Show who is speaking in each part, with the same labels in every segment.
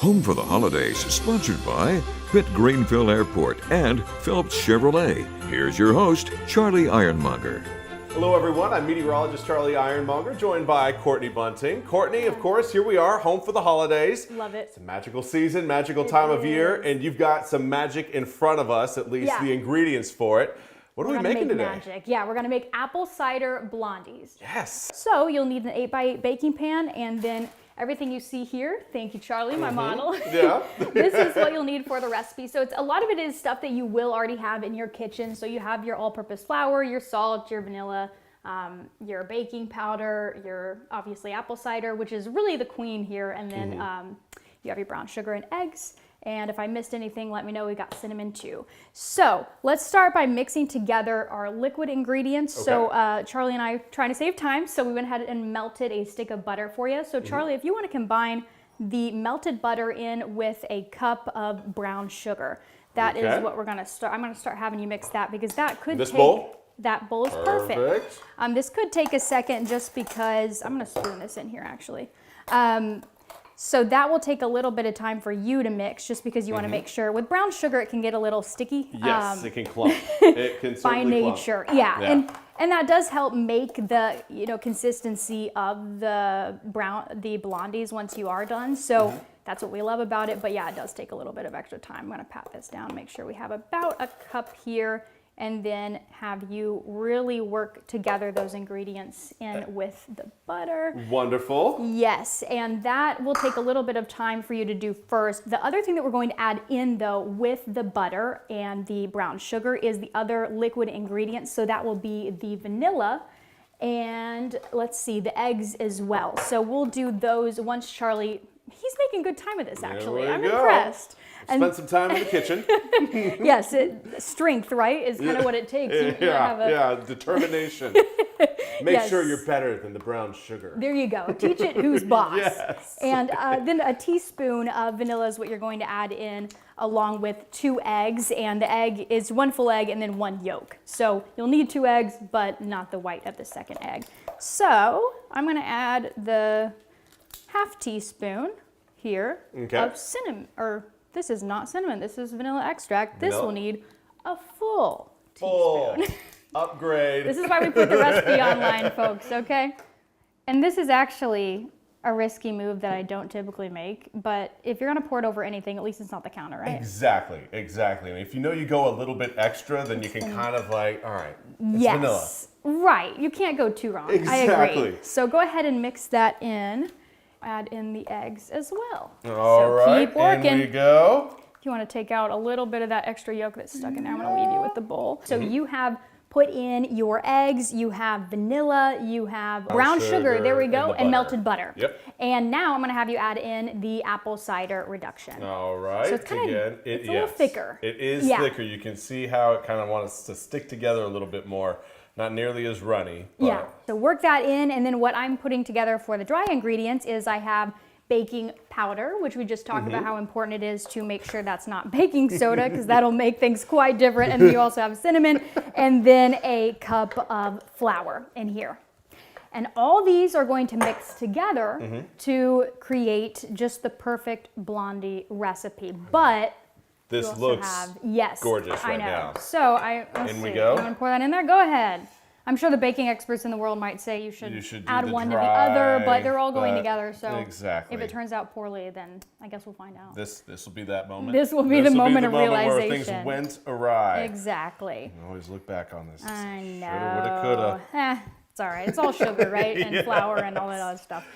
Speaker 1: Home for the Holidays, sponsored by Pitt Greenfield Airport and Phelps Chevrolet. Here's your host, Charlie Ironmonger.
Speaker 2: Hello everyone, I'm meteorologist Charlie Ironmonger, joined by Courtney Bunting. Courtney, of course, here we are, home for the holidays.
Speaker 3: Love it.
Speaker 2: It's a magical season, magical time of year, and you've got some magic in front of us, at least the ingredients for it. What are we making today?
Speaker 3: Magic. Yeah, we're gonna make apple cider blondies.
Speaker 2: Yes.
Speaker 3: So you'll need an 8x8 baking pan, and then everything you see here, thank you Charlie, my model.
Speaker 2: Yeah.
Speaker 3: This is what you'll need for the recipe. So a lot of it is stuff that you will already have in your kitchen. So you have your all-purpose flour, your salt, your vanilla, your baking powder, your obviously apple cider, which is really the queen here, and then you have your brown sugar and eggs. And if I missed anything, let me know. We got cinnamon too. So let's start by mixing together our liquid ingredients. Okay. So Charlie and I trying to save time, so we went ahead and melted a stick of butter for you. So Charlie, if you want to combine the melted butter in with a cup of brown sugar, that is what we're gonna start. I'm gonna start having you mix that because that could take
Speaker 2: bowl?
Speaker 3: That bowl is perfect. This could take a second just because I'm gonna spoon this in here actually. So that will take a little bit of time for you to mix just because you want to make sure. With brown sugar, it can get a little sticky.
Speaker 2: Yes, it can clump. It can
Speaker 3: by nature.
Speaker 2: Clump.
Speaker 3: Yeah. And that does help make the consistency of the blondies once you are done. So that's what we love about it. But yeah, it does take a little bit of extra time. I'm going to pat this down, make sure we have about a cup here, and then have you really work together those ingredients in with the butter.
Speaker 2: Wonderful.
Speaker 3: Yes, and that will take a little bit of time for you to do first. The other thing that we're going to add in though with the butter and the brown sugar is the other liquid ingredients. So that will be the vanilla and let's see, the eggs as well. So we'll do those once Charlie, he's making good time with this actually. I'm impressed.
Speaker 2: Spend some time in the kitchen.
Speaker 3: Yes, strength, right, is kind of what it takes.
Speaker 2: Determination. Make sure you're better than the brown sugar.
Speaker 3: There you go. Teach it who's boss.
Speaker 2: Yes.
Speaker 3: And then a teaspoon of vanilla is what you're going to add in along with 2 eggs. And the egg is 1 full egg and then 1 yolk. So you'll need 2 eggs, but not the white of the second egg. So I'm going to add the ½ teaspoon here of cinnamon, or this is not cinnamon, this is vanilla extract. This will need a full teaspoon.
Speaker 2: Upgrade.
Speaker 3: This is why we put the recipe online, folks, okay? And this is actually a risky move that I don't typically make, but if you're gonna pour it over anything, at least it's not the counter, right?
Speaker 2: Exactly. I mean, if you know you go a little bit extra, then you can kind of like, all right, it's vanilla.
Speaker 3: Right, you can't go too wrong.
Speaker 2: Exactly.
Speaker 3: I agree. So go ahead and mix that in. Add in the eggs as well.
Speaker 2: All right,
Speaker 3: keep working.
Speaker 2: In we go.
Speaker 3: If you want to take out a little bit of that extra yolk that's stuck in there, I'm going to leave you with the bowl. So you have put in your eggs, you have vanilla, you have brown sugar, there we go, and melted butter.
Speaker 2: Yep.
Speaker 3: And now I'm going to have you add in the apple cider reduction.
Speaker 2: All right.
Speaker 3: So it's kind of it's a little thicker.
Speaker 2: It is thicker. You can see how it kind of wants to stick together a little bit more. Not nearly as runny. But.
Speaker 3: Yeah, so work that in, and then what I'm putting together for the dry ingredients is I have baking powder, which we just talked about how important it is to make sure that's not baking soda, because that'll make things quite different. And then you also have cinnamon, and then a cup of flour in here. And all these are going to mix together to create just the perfect blondie recipe. But
Speaker 2: this looks gorgeous right now.
Speaker 3: So
Speaker 2: in we go.
Speaker 3: You want to pour that in there? Go ahead. I'm sure the baking experts in the world might say you should add one to the other, but they're all going together. So if it turns out poorly, then I guess we'll find out.
Speaker 2: This will be that moment.
Speaker 3: This will be the moment of realization.
Speaker 2: Where things went awry.
Speaker 3: Exactly.
Speaker 2: You can always look back on this.
Speaker 3: I know.
Speaker 2: Shoulda, woulda, coulda.
Speaker 3: It's all right. It's all sugar, right? And flour and all that other stuff.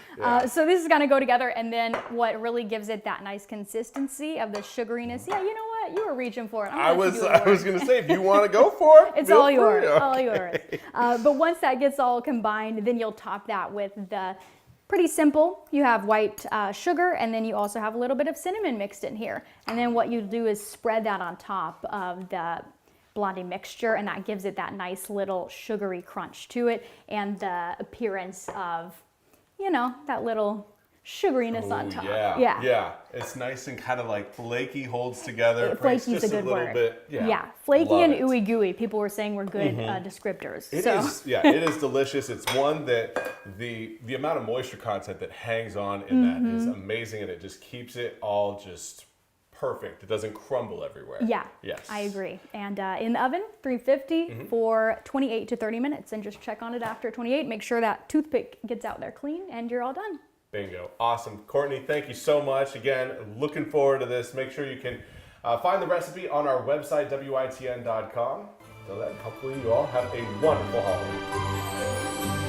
Speaker 3: So this is going to go together. And then what really gives it that nice consistency of the sugariness. Yeah, you know what? You were reaching for it. I was
Speaker 2: going to say, if you want to go for it,
Speaker 3: it's all yours. All yours. But once that gets all combined, then you'll top that with the pretty simple. You have white sugar, and then you also have a little bit of cinnamon mixed in here. And then what you do is spread that on top of the blondie mixture, and that gives it that nice little sugary crunch to it and the appearance of, that little sugariness on top.
Speaker 2: Yeah. It's nice and kind of like flaky, holds together.
Speaker 3: Flaky is a good
Speaker 2: little
Speaker 3: word.
Speaker 2: Bit,
Speaker 3: flaky
Speaker 2: Love
Speaker 3: and
Speaker 2: it.
Speaker 3: ooey gooey. People were saying were good descriptors.
Speaker 2: It is delicious. It's one that the amount of moisture content that hangs on in that is amazing, and it just keeps it all just perfect. It doesn't crumble everywhere.
Speaker 3: Yeah,
Speaker 2: yes,
Speaker 3: I agree. And in the oven, 350 for 28 to 30 minutes, and just check on it after 28. Make sure that toothpick gets out there clean, and you're all done.
Speaker 2: Bingo. Awesome. Courtney, thank you so much. Again, looking forward to this. Make sure you can find the recipe on our website, WITN.com. Until then, hopefully you all have a wonderful holiday.